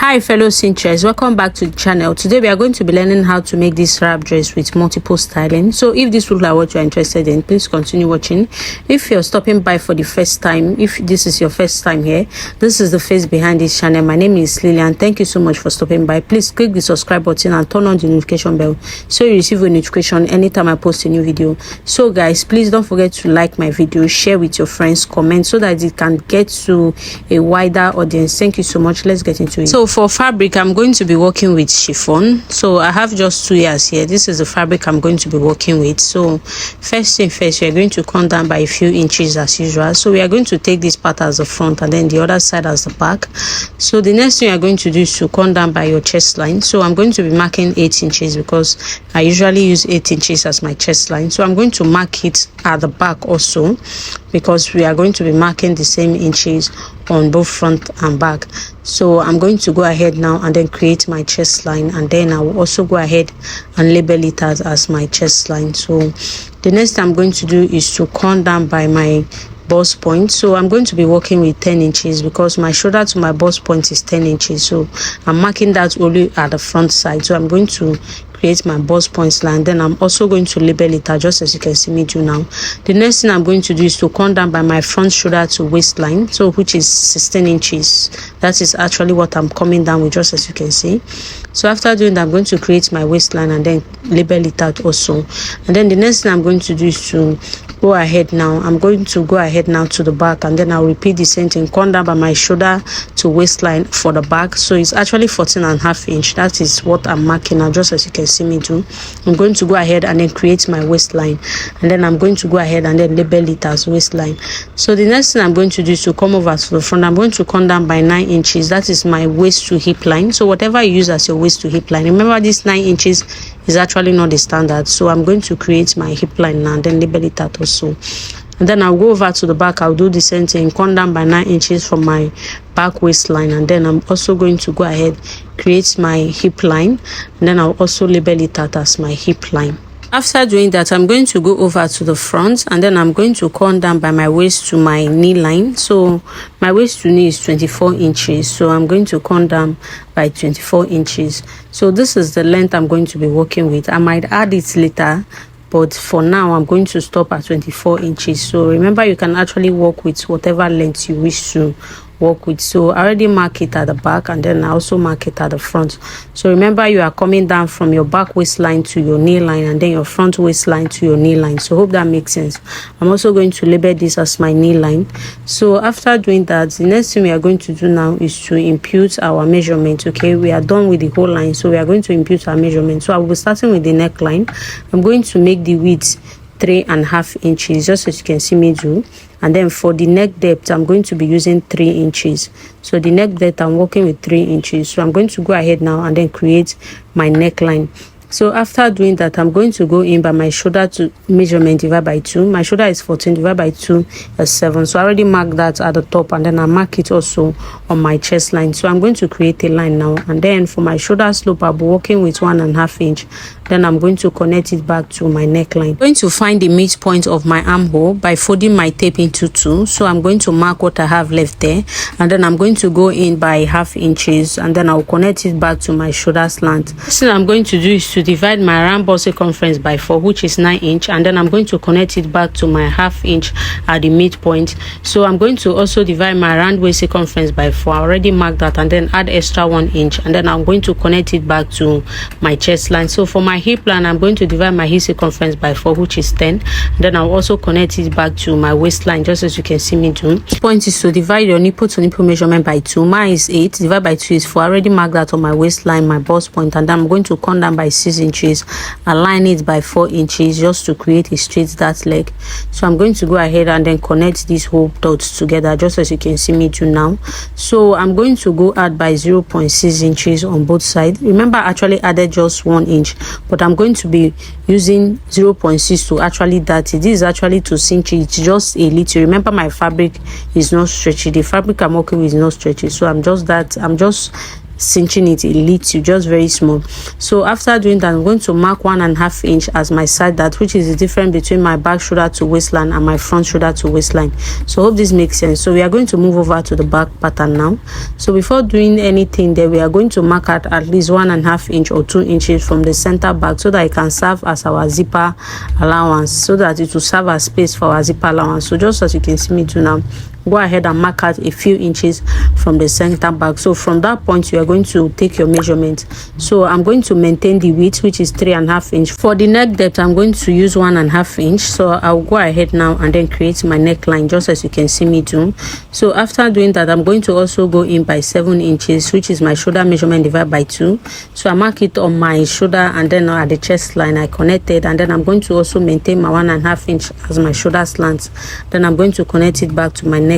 Hi fellow cinchers, welcome back to the channel. Today we are going to be learning how to make this wrap dress with multiple styling. So if this looks like what you are interested in, please continue watching. If you're stopping by for the first time, if this is your first time here, this is the face behind this channel. My name is Lillian. Thank you so much for stopping by. Please click the subscribe button and turn on the notification bell so you receive a notification anytime I post a new video. So guys, please don't forget to like my video, share with your friends, comment so that it can get to a wider audience. Thank you so much. Let's get into it. So for fabric, I'm going to be working with chiffon. So I have just 2 years here. This is the fabric I'm going to be working with. So first thing first, we are going to come down by a few inches as usual. So we are going to take this part as the front and then the other side as the back. So the next thing you are going to do is to come down by your chest line. So I'm going to be marking 8 inches because I usually use 8 inches as my chest line. So I'm going to mark it at the back also because we are going to be marking the same inches on both front and back. So I'm going to go ahead now and then create my chest line, and then I will also go ahead and label it as my chest line. So the next thing I'm going to do is to come down by my bust point. So I'm going to be working with 10 inches because my shoulder to my bust point is 10 inches. So I'm marking that only at the front side. So I'm going to create my bust points line, then I'm also going to label it just as you can see me do now. The next thing I'm going to do is to come down by my front shoulder to waistline, so which is 16 inches. That is actually what I'm coming down with, just as you can see. So after doing that, I'm going to create my waistline and then label it out also. And then the next thing I'm going to do is to go ahead now. I'm going to go ahead now to the back, and then I'll repeat the same thing. Come down by my shoulder to waistline for the back. So it's actually 14.5 inch. That is what I'm marking now, just as you can see me do. I'm going to go ahead and then create my waistline, and then I'm going to go ahead and then label it as waistline. So the next thing I'm going to do is to come over to the front. I'm going to come down by 9 inches. That is my waist to hip line. So whatever you use as your waist to hip line, remember this 9 inches is actually not the standard. So I'm going to create my hip line now and then label it out also. And then I'll go over to the back. I'll do the same thing, come down by 9 inches from my back waistline, and then I'm also going to go ahead create my hip line, and then I'll also label it out as my hip line. After doing that, I'm going to go over to the front, and then I'm going to come down by my waist to my knee line. So my waist to knee is 24 inches. So I'm going to come down by 24 inches. So this is the length I'm going to be working with. I might add it later, but for now I'm going to stop at 24 inches. So remember, you can actually work with whatever length you wish to work with. So I already mark it at the back, and then I also mark it at the front. So remember, you are coming down from your back waistline to your knee line, and then your front waistline to your knee line. So hope that makes sense. I'm also going to label this as my knee line. So after doing that, the next thing we are going to do now is to impute our measurement. Okay, we are done with the whole line, so we are going to impute our measurement. So I will be starting with the neckline. I'm going to make the width 3.5 inches, just as you can see me do. And then for the neck depth, I'm going to be using 3 inches. So the neck depth, I'm working with 3 inches. So I'm going to go ahead now and then create my neckline. So after doing that, I'm going to go in by my shoulder to measurement divide by 2. My shoulder is 14, divide by 2 is 7. So I already marked that at the top, and then I mark it also on my chest line. So I'm going to create a line now, and then for my shoulder slope, I'll be working with 1.5 inch. Then I'm going to connect it back to my neckline. I'm going to find the midpoint of my armhole by folding my tape into 2. So I'm going to mark what I have left there, and then I'm going to go in by 0.5 inches, and then I'll connect it back to my shoulder slant. Next thing I'm going to do is to divide my round bust circumference by 4, which is 9 inch, and then I'm going to connect it back to my 0.5 inch at the midpoint. So I'm going to also divide my round waist circumference by 4. I already marked that, and then add extra 1 inch, and then I'm going to connect it back to my chest line. So for my hip line, I'm going to divide my hip circumference by 4, which is 10. And then I'll also connect it back to my waistline, just as you can see me do. The point is to divide your nipple to nipple measurement by 2. Mine is 8, divided by 2 is 4. I already marked that on my waistline, my bust point, and then I'm going to come down by 6 inches, align it by 4 inches just to create a straight dart leg. So I'm going to go ahead and then connect these whole dots together, just as you can see me do now. So I'm going to go add by 0.6 inches on both sides. Remember, I actually added just 1 inch, but I'm going to be using 0.6 to actually dart it. This is actually to cinch it. It's just a little. Remember, my fabric is not stretchy. The fabric I'm working with is not stretchy, so I'm just cinching it a little, just very small. So after doing that, I'm going to mark 1.5 inch as my side dart, which is the difference between my back shoulder to waistline and my front shoulder to waistline. So hope this makes sense. So we are going to move over to the back pattern now. So before doing anything there, we are going to mark at least 1.5 inch or 2 inches from the center back, so that it can serve as our zipper allowance, so that it will serve as space for our zipper allowance. So just as you can see me do now, go ahead and mark out a few inches from the center back. So from that point, you are going to take your measurement. So I'm going to maintain the width, which is 3.5 inch. For the neck depth, I'm going to use 1.5 inch. So I'll go ahead now and then create my neckline, just as you can see me do. So after doing that, I'm going to also go in by 7 inches, which is my shoulder measurement divided by 2. So I mark it on my shoulder, and then at the chest line I connected, and then I'm going to also maintain my 1.5 inch as my shoulder slant. Then I'm going to connect it back to my neckline.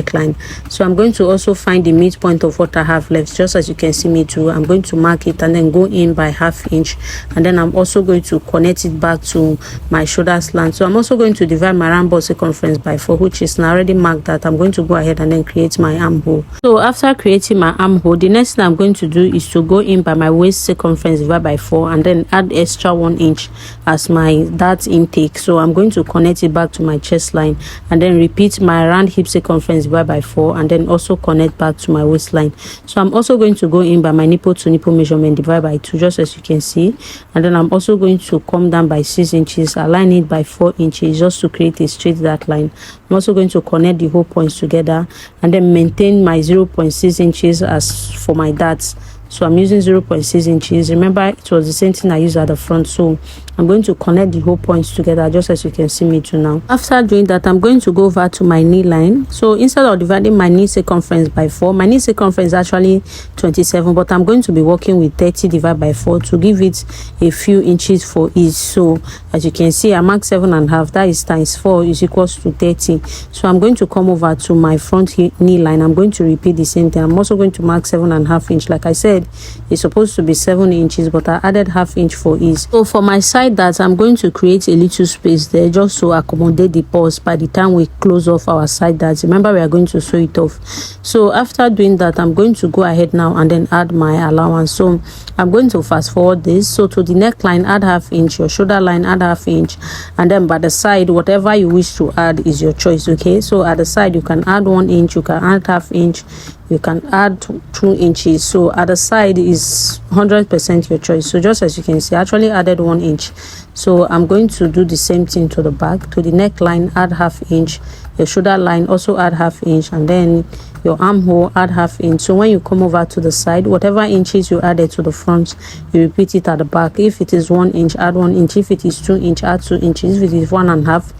So I'm going to also find the midpoint of what I have left, just as you can see me do. I'm going to mark it and then go in by 1/2 inch, and then I'm also going to connect it back to my shoulder slant. So I'm also going to divide my round ball circumference by 4, which is now already marked. That I'm going to go ahead and then create my armhole. So after creating my armhole, the next thing I'm going to do is to go in by my waist circumference divided by 4, and then add extra 1 inch as my dart intake. So I'm going to connect it back to my chest line, and then repeat my round hip circumference divided by 4, and then also connect back to my waistline. So I'm also going to go in by my nipple to nipple measurement divided by 2, just as you can see, and then I'm also going to come down by 6 inches, align it by 4 inches just to create a straight dart line. I'm also going to connect the whole points together, and then maintain my 0.6 inches as for my darts. So I'm using 0.6 inches. Remember, it was the same thing I used at the front. So I'm going to connect the whole points together, just as you can see me do now. After doing that, I'm going to go over to my knee line. So instead of dividing my knee circumference by 4, my knee circumference is actually 27, but I'm going to be working with 30 divided by 4 to give it a few inches for each. So as you can see, I mark 7.5, that is times 4 is equals to 30. So I'm going to come over to my front knee line. I'm going to repeat the same thing. I'm also going to mark 7.5 inch. Like I said, it's supposed to be 7 inches, but I added 1/2 inch for ease. So for my side that I'm going to create a little space there, just to accommodate the pause by the time we close off our side darts. Remember, we are going to sew it off. So after doing that, I'm going to go ahead now and then add my allowance. So I'm going to fast forward this. So to the neckline, add 1/2 inch, your shoulder line, add 1/2 inch, and then by the side, whatever you wish to add is your choice. Okay, so at the side you can add 1 inch, you can add 1/2 inch, you can add 2 inches. So at the side is 100% your choice. So just as you can see, I actually added 1 inch. So I'm going to do the same thing to the back. To the neckline, add 1/2 inch, your shoulder line also add 1/2 inch, and then your armhole add 1/2 inch. So when you come over to the side, whatever inches you added to the front, you repeat it at the back. If it is 1 inch, add 1 inch. If it is 2 inch, add 2 inches. If it is 1.5,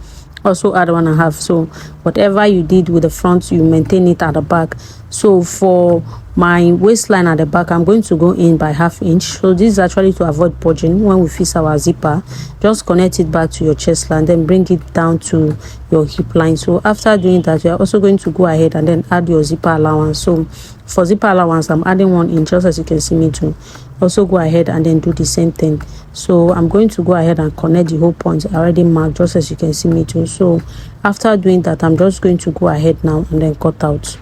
also add 1.5. So whatever you did with the front, you maintain it at the back. So for my waistline at the back, I'm going to go in by 1/2 inch. So this is actually to avoid purging when we fix our zipper. Just connect it back to your chest line, then bring it down to your hip line. So after doing that, you are also going to go ahead and then add your zipper allowance. So for zipper allowance, I'm adding 1 inch, just as you can see me do. Also go ahead and then do the same thing. So I'm going to go ahead and connect the whole point I already marked, just as you can see me do. So after doing that, I'm just going to go ahead now and then cut out.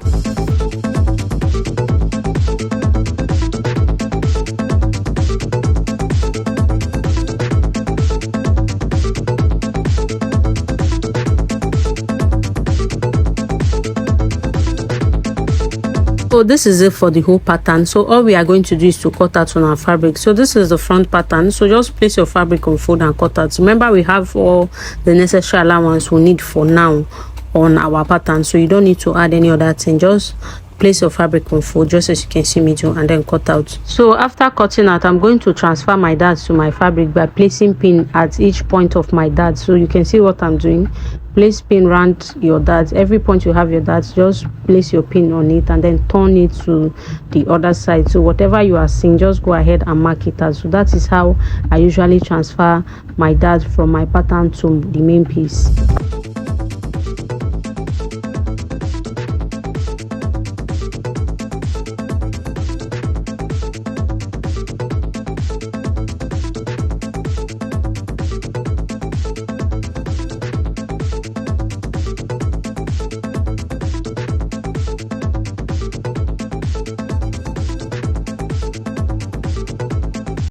So this is it for the whole pattern. So all we are going to do is to cut out on our fabric. So this is the front pattern. So just place your fabric on fold and cut out. Remember, we have all the necessary allowance we need for now on our pattern, so you don't need to add any other thing. Just place your fabric on fold, just as you can see me do, and then cut out. So after cutting out, I'm going to transfer my darts to my fabric by placing pin at each point of my dart. So you can see what I'm doing. Place pin around your darts. Every point you have your darts, just place your pin on it and then turn it to the other side. So whatever you are seeing, just go ahead and mark it out. So that is how I usually transfer my darts from my pattern to the main piece.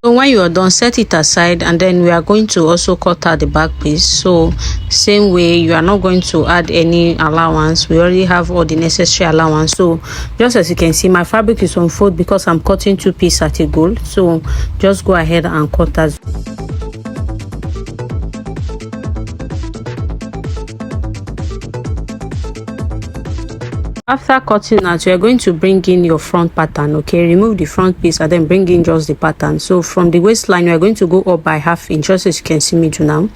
So when you are done, set it aside, and then we are going to also cut out the back piece. So same way, you are not going to add any allowance. We already have all the necessary allowance. So just as you can see, my fabric is on fold because I'm cutting 2 pieces at a go. So just go ahead and cut that. After cutting out, you are going to bring in your front pattern. Okay, remove the front piece and then bring in just the pattern. So from the waistline, you are going to go up by 1/2 inch, just as you can see me do now.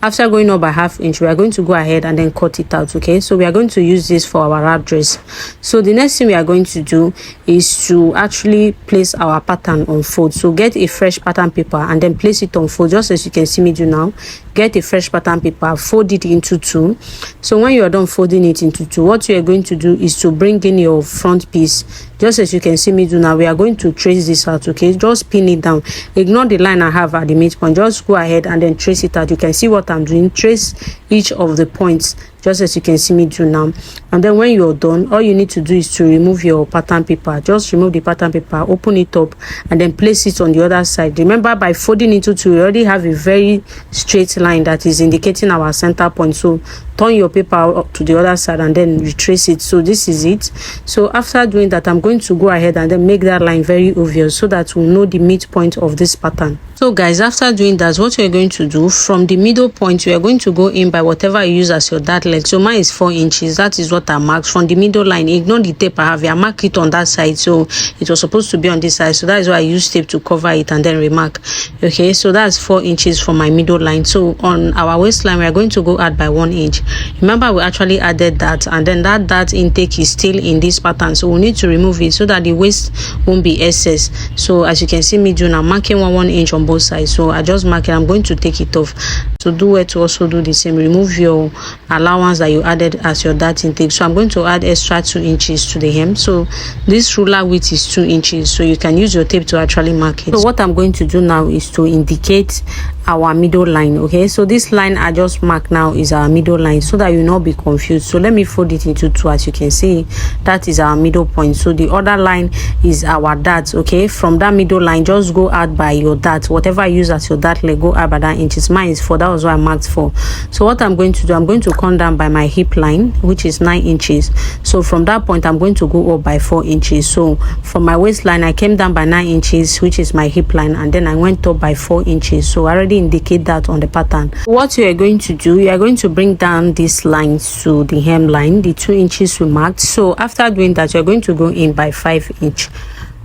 After going up by 1/2 inch, we are going to go ahead and then cut it out. Okay, so we are going to use this for our wrap dress. So the next thing we are going to do is to actually place our pattern on fold. So get a fresh pattern paper and then place it on fold, just as you can see me do now. Get a fresh pattern paper, fold it into 2. So when you are done folding it into 2, what you are going to do is to bring in your front piece, just as you can see me do now. We are going to trace this out. Okay, just pin it down, ignore the line I have at the midpoint, just go ahead and then trace it out. You can see what I'm doing, trace each of the points, just as you can see me do now. And then when you're done, all you need to do is to remove your pattern paper. Just remove the pattern paper, open it up, and then place it on the other side. Remember, by folding into 2, we already have a very straight line that is indicating our center point. So turn your paper up to the other side and then retrace it. So this is it. So after doing that, I'm going to go ahead and then make that line very obvious so that we'll know the midpoint of this pattern. So guys, after doing that, what you're going to do, from the middle point, you are going to go in by whatever you use as your dart leg. So mine is 4 inches. That is what I marked. From the middle line, ignore the tape I have here. I mark it on that side, so it was supposed to be on this side. So that is why I use tape to cover it and then remark. Okay, so that's 4 inches from my middle line. So on our waistline, we are going to go add by 1 inch. Remember, we actually added that, and then that dart intake is still in this pattern, so we need to remove it so that the waist won't be excess. So as you can see me doing, I'm marking 1 inch on both sides. So I just mark it. I'm going to take it off. So do it to also do the same. Remove your allowance that you added as your dart intake. So I'm going to add extra 2 inches to the hem. So this ruler width is 2 inches, so you can use your tape to actually mark it. So what I'm going to do now is to indicate our middle line. Okay, so this line I just marked now is our middle line, so that you not be confused. So let me fold it into 2. As you can see, that is our middle point. So the other line is our dart. Okay, from that middle line, just go out by your dart, whatever I use as your dart leg, go out by that inches. Mine is 4. That was what I marked for. So what I'm going to do, I'm going to come down by my hip line, which is 9 inches. So from that point, I'm going to go up by 4 inches. So from my waistline, I came down by 9 inches, which is my hip line, and then I went up by 4 inches. So I already indicate that on the pattern. What you are going to do, you are going to bring down this line to the hem line, the 2 inches we marked. So after doing that, you're going to go in by 5 inch.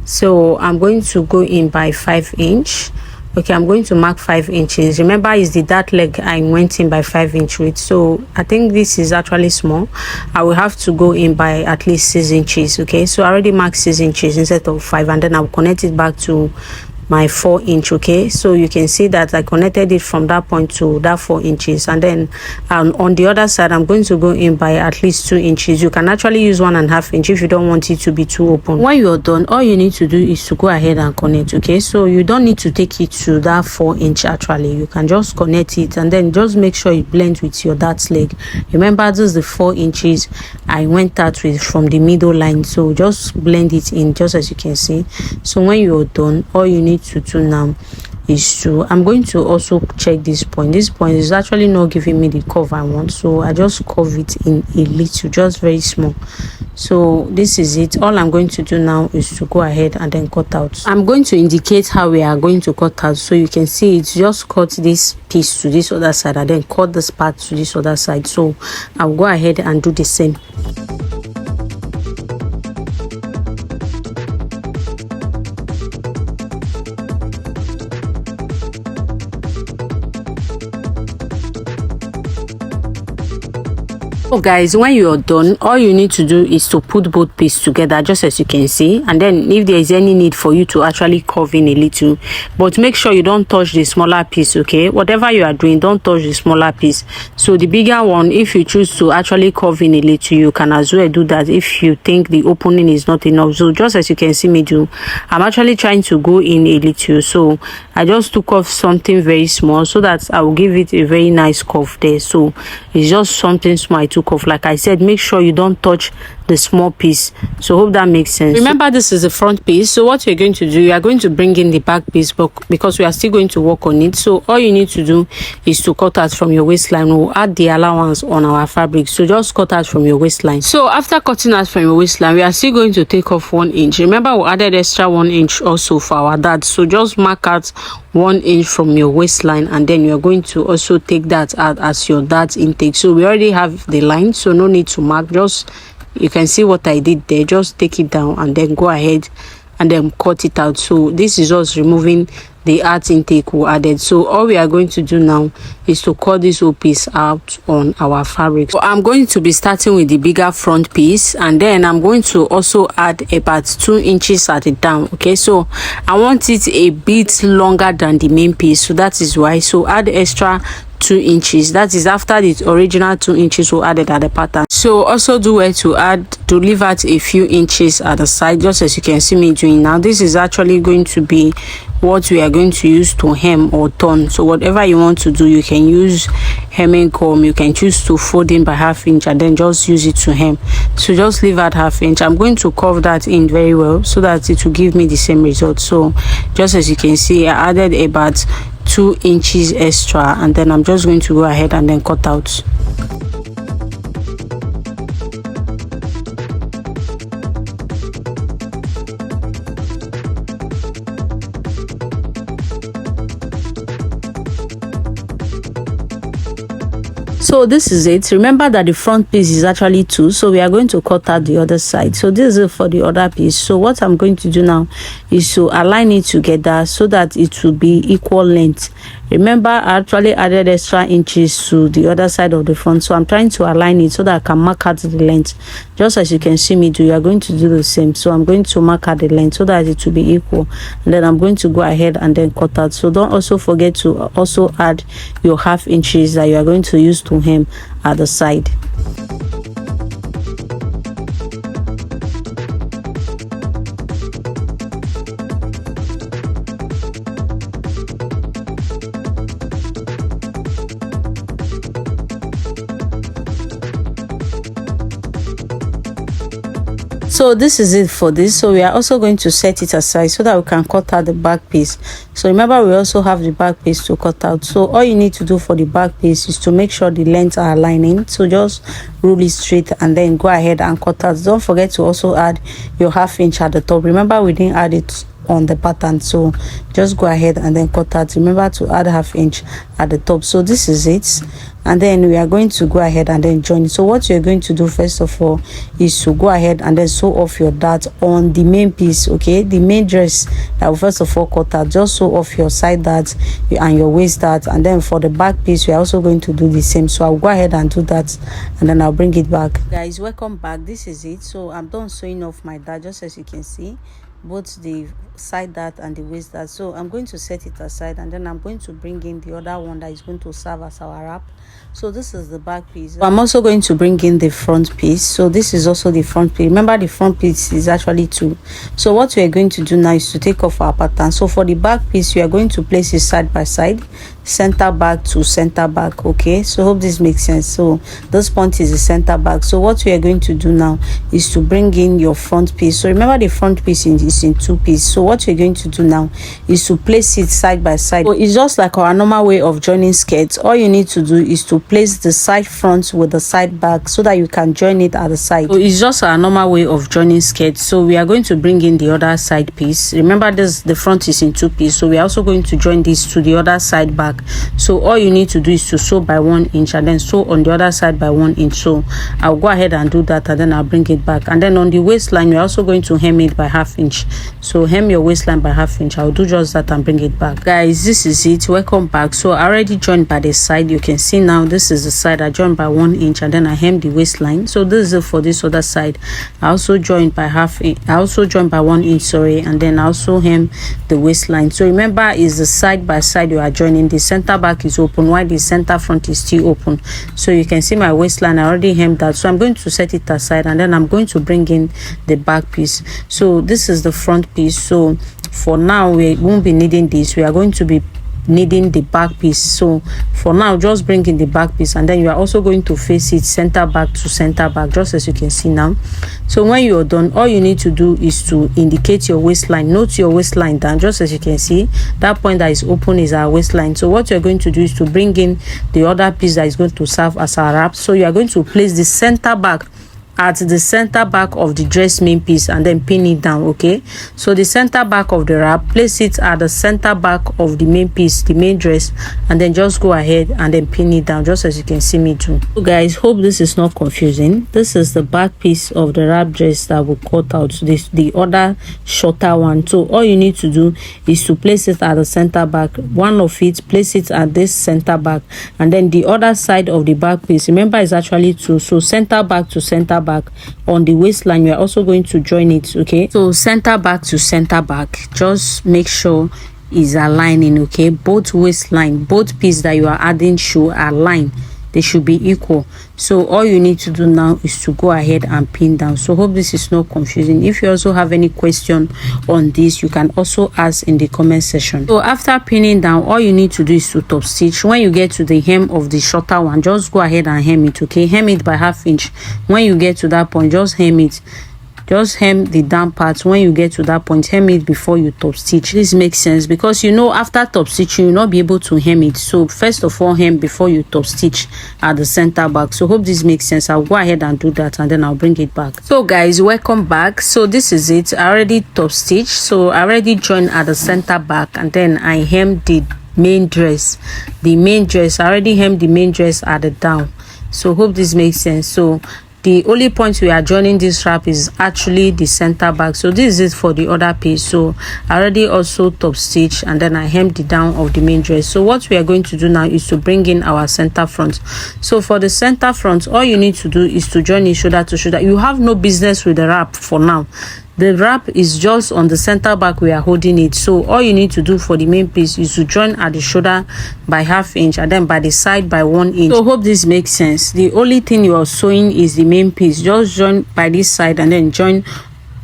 So I'm going to go in by 5 inch. Okay, I'm going to mark 5 inches. Remember, is the dart leg I went in by 5 inch width. So I think this is actually small. I will have to go in by at least 6 inches. Okay, so I already marked 6 inches instead of 5, and then I'll connect it back to my 4 inch. Okay, so you can see that I connected it from that point to that 4 inches, and then on the other side, I'm going to go in by at least 2 inches. You can actually use 1.5 inch if you don't want it to be too open. When you're done, all you need to do is to go ahead and connect. Okay, so you don't need to take it to that 4 inch. Actually, you can just connect it and then just make sure it blends with your dart leg. Remember, this is the 4 inches I went out with from the middle line, so just blend it in, just as you can see. So when you're done, all you need to do now is to, I'm going to also check this point. This point is actually not giving me the curve I want, so I just curve it in a little, just very small. So this is it. All I'm going to do now is to go ahead and then cut out. I'm going to indicate how we are going to cut out, so you can see it's just cut this piece to this other side and then cut this part to this other side. So I'll go ahead and do the same. So guys, when you're done, all you need to do is to put both pieces together, just as you can see, and then if there is any need for you to actually curve in a little, but make sure you don't touch the smaller piece. Okay, whatever you are doing, don't touch the smaller piece. So the bigger one, if you choose to actually curve in a little, you can as well do that if you think the opening is not enough. So just as you can see me do, I'm actually trying to go in a little, so I just took off something very small so that I will give it a very nice curve there. So it's just something small I took off. Like I said, make sure you don't touch the small piece. So hope that makes sense. Remember, this is the front piece. So what you're going to do, you are going to bring in the back piece, but because we are still going to work on it, so all you need to do is to cut out from your waistline. We'll add the allowance on our fabric, so just cut out from your waistline. So after cutting out from your waistline, we are still going to take off 1 inch. Remember, we added extra 1 inch also for our dart, so just mark out 1 inch from your waistline, and then you're going to also take that out as your dart intake. So we already have the line, so no need to mark. Just, you can see what I did there, just take it down and then go ahead and then cut it out. So this is us removing the art intake we added. So all we are going to do now is to cut this whole piece out on our fabric. So I'm going to be starting with the bigger front piece, and then I'm going to also add about 2 inches at the down. Okay, so I want it a bit longer than the main piece, so that is why. So add extra 2 inches. That is after the original 2 inches we added at the pattern. So also do well to leave out a few inches at the side, just as you can see me doing now. This is actually going to be what we are going to use to hem or turn. So whatever you want to do, you can use hemming comb, you can choose to fold in by 1/2 inch and then just use it to hem. So just leave out 1/2 inch. I'm going to curve that in very well so that it will give me the same result. So just as you can see, I added about 2 inches extra, and then I'm just going to go ahead and then cut out. So this is it. Remember that the front piece is actually 2, so we are going to cut out the other side. So this is it for the other piece. So what I'm going to do now is to align it together so that it will be equal length. Remember, I actually added extra inches to the other side of the front, so I'm trying to align it so that I can mark out the length. Just as you can see me do, you are going to do the same. So I'm going to mark out the length so that it will be equal, and then I'm going to go ahead and then cut out. So don't also forget to also add your 1/2 inches that you are going to use to hem at the side. So this is it for this. So we are also going to set it aside so that we can cut out the back piece. So remember, we also have the back piece to cut out. So all you need to do for the back piece is to make sure the lengths are aligning. So just rule it straight and then go ahead and cut out. Don't forget to also add your 1/2 inch at the top. Remember, we didn't add it on the pattern, so just go ahead and then cut out. Remember to add 1/2 inch at the top. So this is it, and then we are going to go ahead and then join. So what you're going to do first of all is to go ahead and then sew off your dart on the main piece. Okay, the main dress that will first of all cut out, just sew off your side dart and your waist dart, and then for the back piece we are also going to do the same. So I'll go ahead and do that, and then I'll bring it back. Guys, welcome back. This is it. So I'm done sewing off my dart, just as you can see, both the side dart and the waist dart. So I'm going to set it aside, and then I'm going to bring in the other one that is going to serve as our wrap. So this is the back piece. I'm also going to bring in the front piece. So this is also the front piece. Remember, the front piece is actually 2. So what we are going to do now is to take off our pattern. So for the back piece, we are going to place it side by side, center back to center back. Okay, so hope this makes sense. So this point is the center back. So what we are going to do now is to bring in your front piece. So remember, the front piece is in 2 pieces. So what you're going to do now is to place it side by side. So it's just like our normal way of joining skirts. All you need to do is to place the side front with the side back so that you can join it at the side. So it's just our normal way of joining skirts. So we are going to bring in the other side piece. Remember, this, the front is in 2 pieces, so we are also going to join this to the other side back. So all you need to do is to sew by 1 inch and then sew on the other side by 1 inch. So I'll go ahead and do that, and then I'll bring it back. And then on the waistline, we're also going to hem it by 1/2 inch. So hem your waistline by 1/2 inch. I'll do just that and bring it back. Guys, this is it. Welcome back. So I already joined by the side. You can see now this is the side I joined by 1 inch, and then I hem the waistline. So this is it for this other side. I also joined by 1/2 inch. I also joined by 1 inch, sorry, and then I also hem the waistline. So remember, is the side by side you are joining. The center back is open while the center front is still open. So you can see my waistline, I already hemmed that. So I'm going to set it aside, and then I'm going to bring in the back piece. So this is the front piece. So for now we won't be needing this. We are going to be needing the back piece. So for now, just bring in the back piece, and then you are also going to face it center back to center back, just as you can see now. So when you're done, all you need to do is to indicate your waistline. Note your waistline down, just as you can see. That point that is open is our waistline. So what you're going to do is to bring in the other piece that is going to serve as our wrap. So you are going to place the center back at the center back of the dress main piece and then pin it down. Okay, so the center back of the wrap, place it at the center back of the main piece, the main dress, and then just go ahead and then pin it down, just as you can see me do. So guys, hope this is not confusing. This is the back piece of the wrap dress that we cut out, this the other shorter one. So all you need to do is to place it at the center back, one of it, place it at this center back, and then the other side of the back piece, remember, is actually two. So center back to center back on the waistline, we are also going to join it. Okay, so center back to center back, just make sure is aligning. Okay, both waistline, both pieces that you are adding should align, they should be equal. So all you need to do now is to go ahead and pin down. So hope this is not confusing. If you also have any question on this, you can also ask in the comment section. So after pinning down, all you need to do is to top stitch. When you get to the hem of the shorter one, just go ahead and hem it. Okay, hem it by 1/2 inch. When you get to that point, just hem it. Just hem the down part. When you get to that point, hem it before you top stitch. This makes sense because you know after top stitching you'll not be able to hem it. So first of all, hem before you top stitch at the center back. So hope this makes sense. I'll go ahead and do that and then I'll bring it back. So guys, welcome back. So this is it. I already top stitch. So I already joined at the center back, and then I hemmed the main dress. The main dress, I already hemmed the main dress at the down. So hope this makes sense. So the only point we are joining this wrap is actually the center back. So this is it for the other piece. So I already also top stitch, and then I hemmed the down of the main dress. So what we are going to do now is to bring in our center front. So for the center front, all you need to do is to join it shoulder to shoulder. You have no business with the wrap for now. The wrap is just on the center back, we are holding it. So all you need to do for the main piece is to join at the shoulder by 1/2 inch, and then by the side by 1 inch. So hope this makes sense. The only thing you are sewing is the main piece. Just join by this side and then join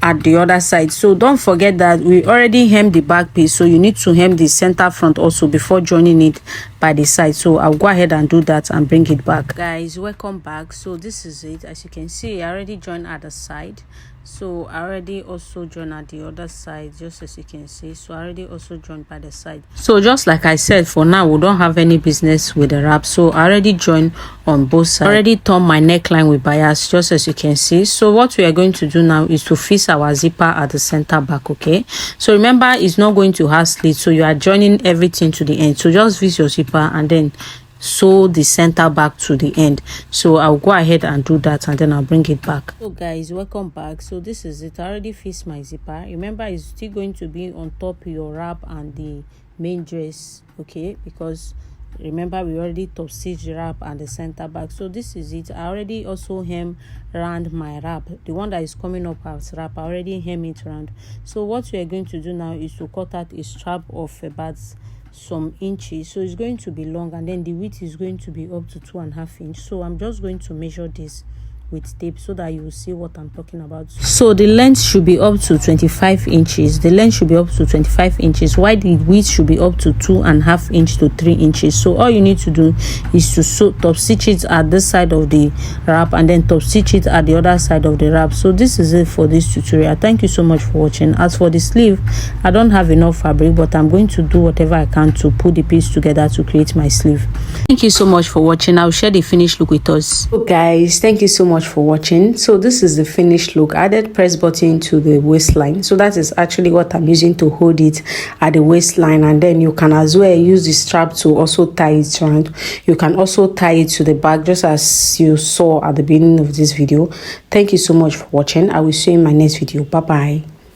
at the other side. So don't forget that we already hemmed the back piece, so you need to hem the center front also before joining it by the side. So I'll go ahead and do that and bring it back. Guys, welcome back. So this is it. As you can see, I already joined at the side. So I already also joined at the other side, just as you can see. So I already also joined by the side. So just like I said, for now we don't have any business with the wrap. So I already joined on both sides. I already turned my neckline with bias, just as you can see. So what we are going to do now is to fix our zipper at the center back. Okay, so remember, it's not going to have slits, so you are joining everything to the end. So just fix your zipper and then sew the center back to the end. So I'll go ahead and do that and then I'll bring it back. So guys, welcome back. So this is it. I already fixed my zipper. Remember, it's still going to be on top of your wrap and the main dress. Okay, because remember we already top stitched the wrap and the center back. So this is it. I already also hem round my wrap, the one that is coming up as wrap. I already hem it round. So what we are going to do now is to cut out a strap of about some inches. So it's going to be long, and then the width is going to be up to 2.5 inches. So I'm just going to measure this with tape so that you will see what I'm talking about. So the length should be up to 25 inches. The length should be up to 25 inches, while the width should be up to 2.5 inches to 3 inches. So all you need to do is to sew, top stitch it at this side of the wrap and then top stitch it at the other side of the wrap. So this is it for this tutorial. Thank you so much for watching. As for the sleeve, I don't have enough fabric, but I'm going to do whatever I can to put the piece together to create my sleeve. Thank you so much for watching. I'll share the finished look with us. So guys, thank you so much for watching. So this is the finished look. I added press button to the waistline, so that is actually what I'm using to hold it at the waistline, and then you can as well use the strap to also tie it around. You can also tie it to the back, just as you saw at the beginning of this video. Thank you so much for watching. I will see you in my next video. Bye bye.